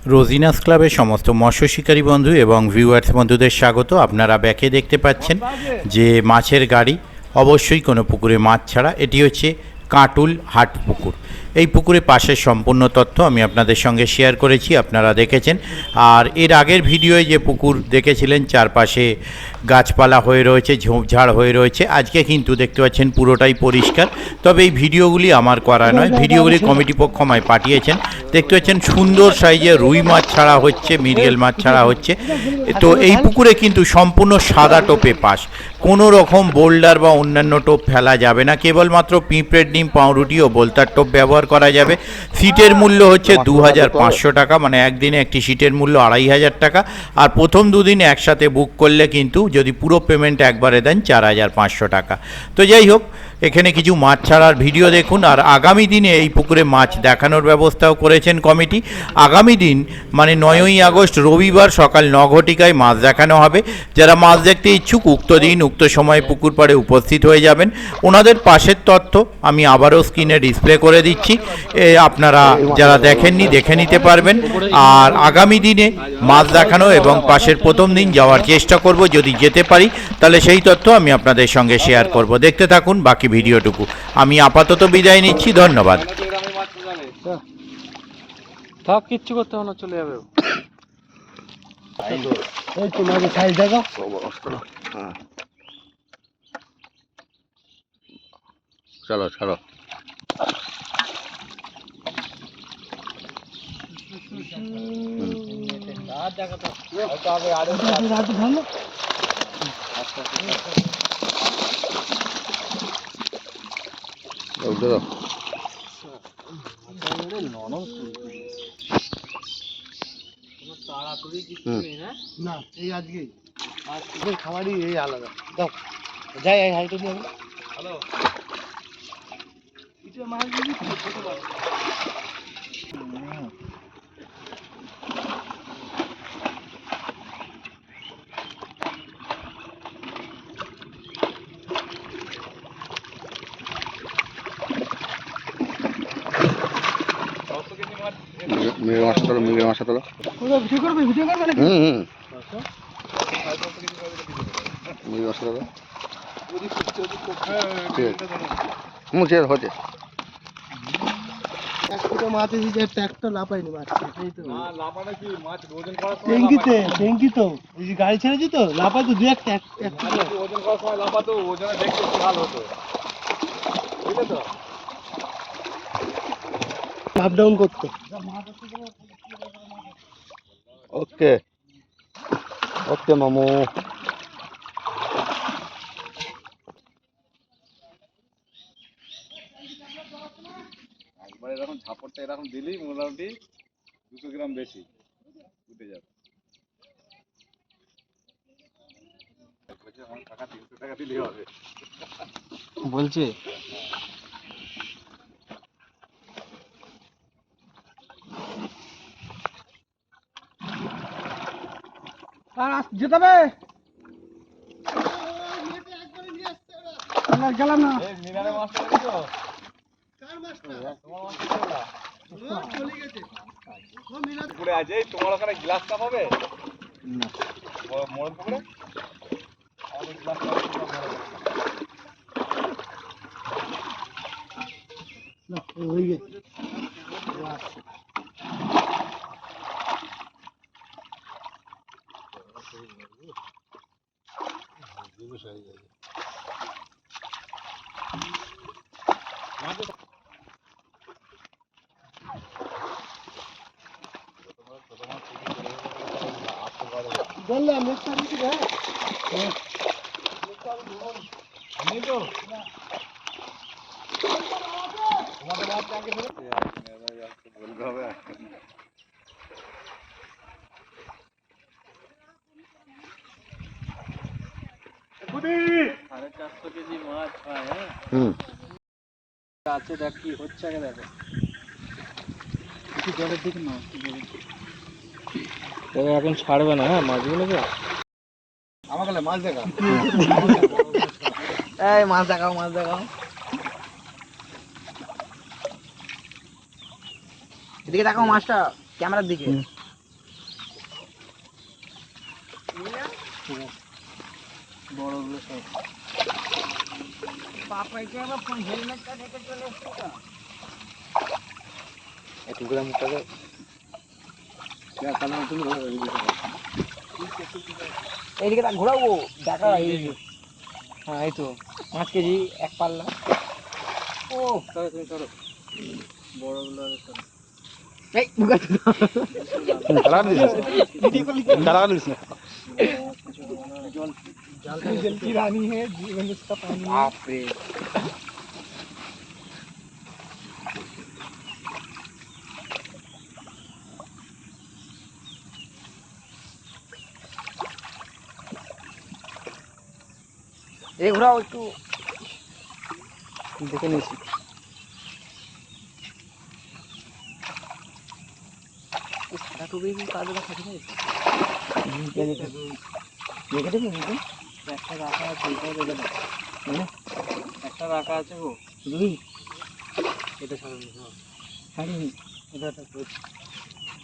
রোজিনাস ক্লাবের সমস্ত মৎস্য শিকারী বন্ধু এবং ভিউয়ার্স বন্ধুদের স্বাগত। আপনারা ব্যাকে দেখতে পাচ্ছেন যে মাছের গাড়ি, অবশ্যই কোনো পুকুরে মাছ ছাড়া। এটি হচ্ছে কাটুল হাট পুকুর। এই পুকুরে পাশের সম্পূর্ণ তথ্য আমি আপনাদের সঙ্গে শেয়ার করেছি, আপনারা দেখেছেন। আর এর আগের ভিডিওয়ে যে পুকুর দেখেছিলেন চারপাশে গাছপালা হয়ে রয়েছে, ঝোপঝাড় হয়ে রয়েছে, আজকে কিন্তু দেখতে পাচ্ছেন পুরোটাই পরিষ্কার। তবে এই ভিডিওগুলি আমার করা নয়, ভিডিওগুলি কমিটি পক্ষ আমায় পাঠিয়েছেন। দেখতে পাচ্ছেন সুন্দর সাইজের রুই মাছ ছাড়া হচ্ছে, মৃগেল মাছ ছাড়া হচ্ছে। তো এই পুকুরে কিন্তু সম্পূর্ণ সাদা টোপে পাশ, কোনো রকম বোল্ডার বা অন্যান্য টোপ ফেলা যাবে না, কেবলমাত্র পিঁপড়ের ডিম, পাউরুটি ও বোলতার টোপ ব্যবহার করা যাবে। সিটের মূল্য হচ্ছে 2500 টাকা, মানে একদিনে একটি সিটের মূল্য 2500 টাকা। আর প্রথম দুদিন একসাথে বুক করলে কিন্তু যদি পুরো পেমেন্ট একবারে দেন 4500 টাকা। তো যাই হোক, এখানে কিছু মাছ ছাড়ার ভিডিও দেখুন। আর আগামী দিনে এই পুকুরে মাছ দেখানোর ব্যবস্থাও করেছেন কমিটি। আগামী দিন মানে 9ই আগস্ট রবিবার সকাল 9 ঘটিকায় মাছ দেখানো হবে। যারা মাছ দেখতে ইচ্ছুক উক্ত দিন উক্ত সময় পুকুর পাড়ে উপস্থিত হয়ে যাবেন। ওনাদের পাশের তথ্য আমি আবারও স্ক্রিনে ডিসপ্লে করে দিচ্ছি, আপনারা যারা দেখেননি দেখে নিতে পারবেন। আর আগামী দিনে মাছ দেখানো এবং পাশের প্রথম দিন যাওয়ার চেষ্টা করব, যদি যেতে পারি তাহলে সেই তথ্য আমি আপনাদের সঙ্গে শেয়ার করব। দেখতে থাকুন বাকি ভিডিওটুকু। আমি আপাতত বিদায় নিচ্ছি, ধন্যবাদ। সব কিচ্ছু করতে হবে না, চলে যাবে। এই তো মাঝে সাইজ দেখো। চলো চলো। তাড়াতাড়ি কিছু নেই না, এই আজকে খাবারই এই আলাদা। দাও যাই এই হাইটে নিয়ে আমি। হ্যালো, কিছু মাছ দিবি ছোট মাছ। মিগের মাছটা তোলো, মিগের মাছটা তোলো। ভিডিও করবে নাকি? মিগের মাছটা তোলো। ঠিক আছে, হচ্ছে। একটা মাছ এসেছে, একটা লাপাইনি মাছ। এই তো না লাপাটা কি মাছ ওজন করার সময় ট্যাঙ্কি তো এই যে গাড়ি ছেড়েছি তো লাপাই তো দু একটা ওজন করার সময় লাপাতো, ওজনে দেখতে একটু ভালো হতো, বুঝলে তো। আপ ডাউন করতো। ওকে ওকে মামু। একবার এরকম ঝাপড়টা এরকম দিলি মোটামুটি 200 গ্রাম বেশি উঠে যাবে। আমার টাকা 300 টাকা দিলেই হবে বলছে। আর যেতে হবে গেলাম না। মিনারে মাছটা দেখছো? তোমার মাছটা পুকুরে আছে, তোমার ওখানে গ্লাস কাপ হবে না মোড় পুকুরে? আমাদের গ্লাস কাপ হয়ে গেছে। বললাম নেক্সট টাইম কি রে? নেই তো তোমাদের মাছ ট্যাঙ্কে ফেলে বলতে হবে। 450 কেজি মাছ হয়। হ্যাঁ আছে, দেখ কি হচ্ছে আগে দেখো। একটু জলের দিকে না, এখন ছাড়বে না। হ্যাঁ মাছগুলোকে আমাকে মাছ দেখা। এই মাছ দেখাও, মাছ দেখাও। এদিকে দেখাও মাছটা, ক্যামেরার দিকে। বড়গুলো সব পাপাইকে আবার ফোন হেলমেটটা রেখে চলে এসেছে তো একটু করে মুখটাকে এইদিকে তা ঘোরাবো দেখা এই হ্যাঁ এই তো 5 কেজি এক পাল্লা ও তুমি সরো বড়গুলো এই जल की रानी है जीवन उसका पानी बाप रे एक घोड़ा একটু দেখে নিয়েছি সারা টুবি কি কাজটা খাতে পারছিস দেখে দেবে নাকি একটা রাখা আছে এটাও দেখে দেবে মানে একটা রাখা আছে গো দুই এটা ছাড়ুন হ্যাঁ ছাড়ুন এটা তো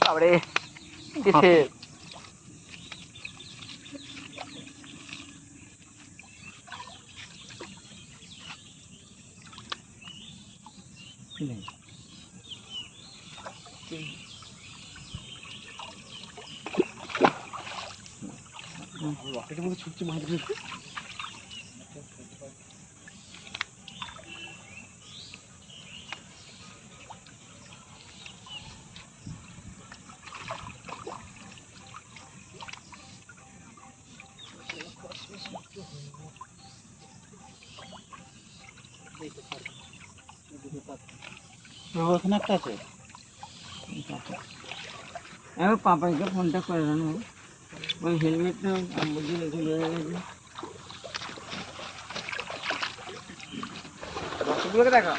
আরে কিসে नहीं রকেটের মধ্যে ছুটছে মাছ ধরতে ওখানে একটা আছে এবার পাপাইকে ফোনটা করে রাখো ওই হেলমেটটা বুঝে রেখে দিয়ে গেছে রসগুলোকে দেখা